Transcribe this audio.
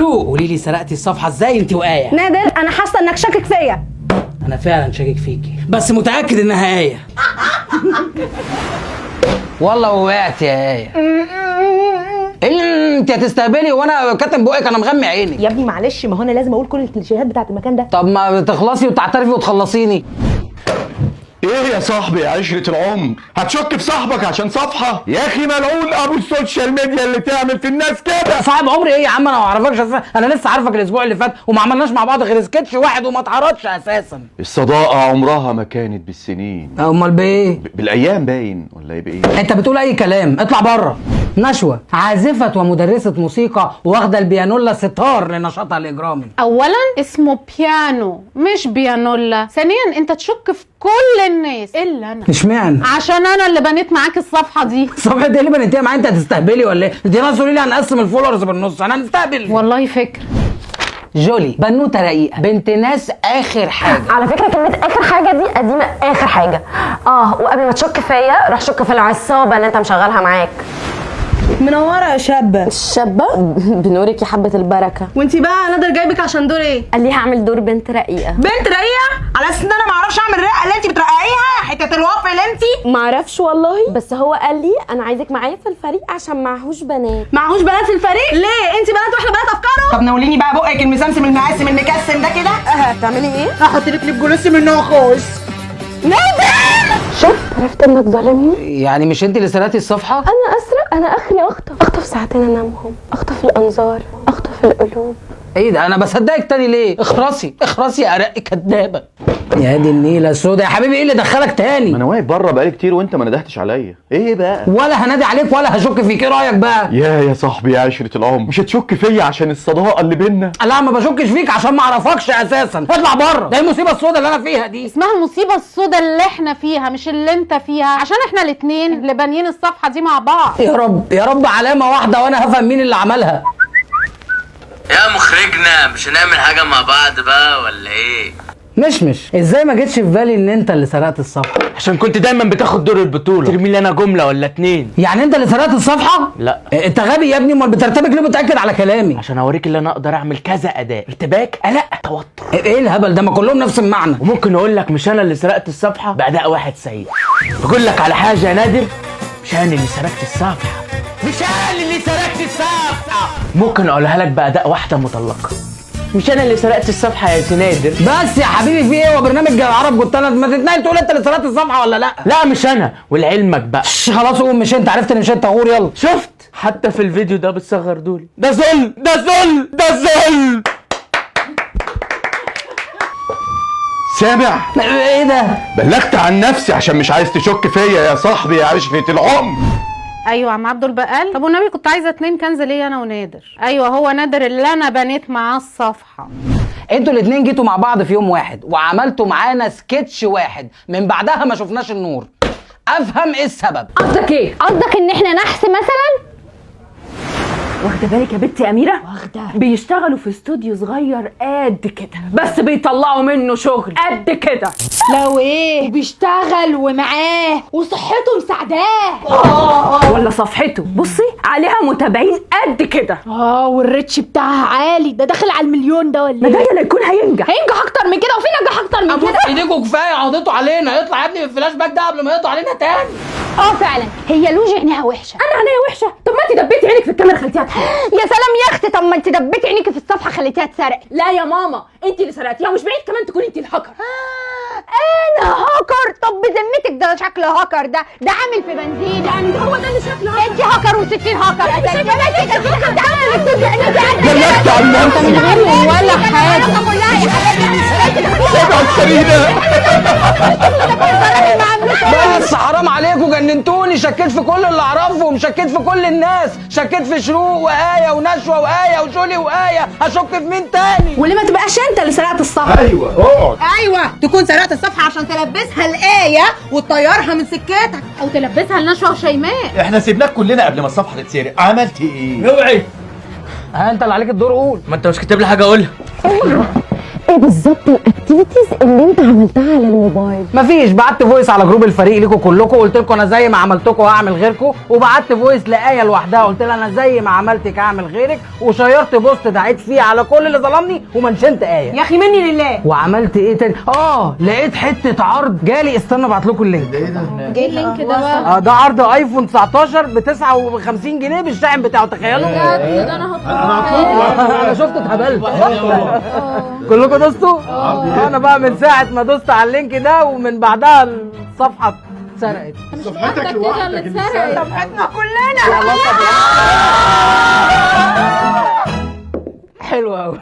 شروق قولي لي سرقتي الصفحه ازاي انت وآية؟ نادر انا حاسه انك شاكك فيا. انا فعلا شاكك فيكي بس متاكد انها آية. والله وقعت يا آية. انت هتستهبلي وانا كاتم بقك انا مغمي عيني. يا ابني معلش، ما هو انا لازم اقول كل الكليشيهات بتاعت المكان ده. طب ما تخلصي وتعترفي وتخلصيني. ايه يا صاحبي يا عشرة العمر، هتشك في صاحبك عشان صفحة؟ يا اخي ملعون ابو السوشيال ميديا اللي تعمل في الناس كده. صاحب عمري ايه يا عم؟ انا ما اعرفكش اساسا، انا لسه عارفك الاسبوع اللي فات وما عملناش مع بعض غير سكتش واحد وما اتعرضش اساسا. الصداقة عمرها ما كانت بالسنين. امال بايه؟ بالايام باين ولا ايه بايه؟ انت بتقول اي كلام، اطلع بره. نشوى عازفة ومدرسة موسيقى واخدة البيانولا ستار لنشاطها الإجرامي. اولا اسمه بيانو مش بيانولا، ثانيا انت تشك في كل الناس الا انا. اشمعنى؟ عشان انا اللي بنيت معاك الصفحه دي. صفحة ايه اللي بنتيها معايا؟ انت هتستهبلي ولا ايه؟ دي ناس تقولي لي هنقسم الفولورز بالنص، انا هنستهبل. والله فكر. جولي بنوتة رقيقة بنت ناس آخر حاجة. على فكره كلمه اخر حاجه دي قديمه اخر حاجه. وقبل ما تشك فيا روح شك في العصابه اللي انت مشغلها معاك. منوره يا شابه. الشابة بنورك يا حبة البركة. وانتي بقى نادر جايبك عشان دور ايه؟ قال لي هعمل دور بنت رقيقة. بنت رقيقه؟ على اساس ان انا ما اعرفش اعمل الرقه اللي انتي بترققيها، حته الوافل انتي. معرفش والله، بس هو قال لي انا عايزك معايا في الفريق عشان معهوش بنات. معهوش بنات في الفريق؟ ليه؟ انتي بنات واحنا بنات افكاره؟ طب ناوليني بقى بقك المسمسم المقسم المكسم ده كده. هتعملي ايه؟ هحط لك لب جلوسي من نوع خوش. نادر! شفت؟ عرفت انك ظالمني؟ يعني مش انت اللي سرقتي الصفحة؟ انا اسرق؟ انا اخري اخطف ساعتين انامهم، اخطف الانظار، اخطف القلوب. ايه ده؟ انا بصدقك تاني ليه؟ اخرسي يا ارق كدابة. يا دي النيلة السودا يا حبيبي، ايه اللي دخلك تاني؟ ما انا واقف بره بقالي كتير وانت ما ندهتش عليا، ايه بقى؟ ولا هنادي عليك ولا هشك فيك، ايه رايك بقى؟ يا صاحبي يا عشرة العمر، مش هتشك فيا عشان الصداقة اللي بينا؟ لا ما بشكش فيك عشان ما اعرفكش اساسا، اطلع بره، ده المصيبه السوداء اللي انا فيها دي. اسمها المصيبه السوداء اللي احنا فيها مش اللي انت فيها، عشان احنا الاتنين اللي بانيين الصفحه دي مع بعض. يا رب علامه واحده وانا هفهم مين اللي عملها. يا مخرجنا مش هنعمل حاجة مع بعض بقى ولا ايه؟ مش ازاي ما جتش في بالي ان انت اللي سرقت الصفحه؟ عشان كنت دايما بتاخد دور البطولة، ترمي لي انا جملة ولا اتنين. يعني انت اللي سرقت الصفحه؟ لا. انت غبي يا ابني، امال بترتبك ليه بتاكد على كلامي؟ عشان اوريك اللي انا اقدر اعمل كذا اداء، ارتباك، قلق، توتر. ايه الهبل ده؟ ما كلهم نفس المعنى. وممكن اقول لك مش انا اللي سرقت الصفحة بأداء واحد سيء. بقول لك على حاجة يا نادر، مش انا اللي سرقت الصفحة، مش انا اللي سرقت الصفحة. ممكن اقولها لك بأداء واحدة مطلقة، مش انا اللي سرقت الصفحة يا نادر. بس يا حبيبي في ايه؟ هو برنامج العرب قلت انا ما تتنقل تقول انت اللي سرقت الصفحه ولا لا؟ لا مش انا، ولعلمك بقى. خلاص قوم، مش انت عرفت ان مش انت، غور يلا. شفت؟ حتى في الفيديو ده بتصغر دولي. ده ذل ده ذل ده ذل. سامع؟ ايه ده؟ بلغت عن نفسي عشان مش عايز تشك فيا يا صاحبي يا عشرة العمر. ايوه يا عم عبد البقال. طب والنبي كنت عايزه 2 كنز ليا انا ونادر. ايوه هو نادر اللي انا بنيت معاه الصفحه. انتوا الاتنين جيتوا مع بعض في يوم واحد وعملتوا معانا سكتش واحد، من بعدها ما شفناش النور. افهم ايه السبب؟ قصدك ايه؟ قصدك ان احنا نحس مثلا؟ واخده بالك يا بنت يا اميره؟ واخده. بيشتغلوا في استوديو صغير قد كده، بس بيطلعوا منه شغل قد كده. لو ايه بيشتغل ومعاه وصحته مساعداه. ولا صفحته بصي عليها متابعين قد كده. والريتش بتاعها عالي، ده داخل على المليون ده ولا ما ده اللي يكون هينجح اكتر من كده، وفي نجاح اكتر من كده. ايديكوا كفايه عضتوا علينا، اطلع يا ابني من الفلاش باك ده قبل ما يقطع علينا تاني. فعلا هي لوجي عينيها وحشه. انا عينيا وحشه؟ طب ما انت دبيتي عينك في الكاميرا خليتيها تحرق. يا سلام يا اختي، طب ما انت دبيتي عينيكي في الصفحه خليتيها اتسرقت. لا يا ماما انت اللي سرقتيها، ومش بعيد كمان تكوني انت الهاكر. انا هاكر؟ طب بذمتك ده شكل هاكر، ده عامل في بنزين. يعني هو ده اللي شكله هاكر؟ انت هاكر و60 هاكر. انت شايفه نفسك انت بلغت عن نفسي. من غير ولا حاجه. سامع السريدة؟ بس حرام عليكم، جننتوني. شكيت في كل اللي اعرفهم، شكيت في كل الناس، شكيت في شروق وآية ونشوى وآية وجولي وآية، هشك في مين تاني؟ واللي ما تبقاش انت اللي سرقت الصفحه. ايوه اقعد. ايوه تكون سرقت الصفحه عشان تلبسها الآية وتطيرها من سكتك، او تلبسها لنشوى وشيماء. احنا سيبناك كلنا قبل ما الصفحه تتسرق، عملت ايه؟ اوعي. انت اللي عليك الدور، قول. ما انت مش كاتب لي حاجة اقولها. ايه بالظبط الاكتيفيتيز اللي انت عملتها على الموبايل؟ مفيش، بعت فويس على جروب الفريق ليكوا كلكم، قلت لكم انا زي ما عملتكم هعمل غيركم، وبعت فويس لآية لوحدها قلت لها انا زي ما عملتك هعمل غيرك، وشيرت بوست دعيت فيه على كل اللي ظلمني ومنشنت آية. يا اخي مني لله. وعملت ايه تاني؟ لقيت حته عرض جالي، استنى ابعت لكم اللينك. جاي اللينك ده بقى. ده عرض ايفون 19 ب 59 جنيه بالشاحن بتاعه، تخيلوا. ده انا هطلع. انا شفت اتهبلت. كلكم دوستوا؟ انا بقى من ساعه ما دوست على اللينك ده ومن بعدها الصفحه اتسرقت. صفحتك لوحدك اللي اتسرقت. صفحتنا كلنا. حلوه قوي.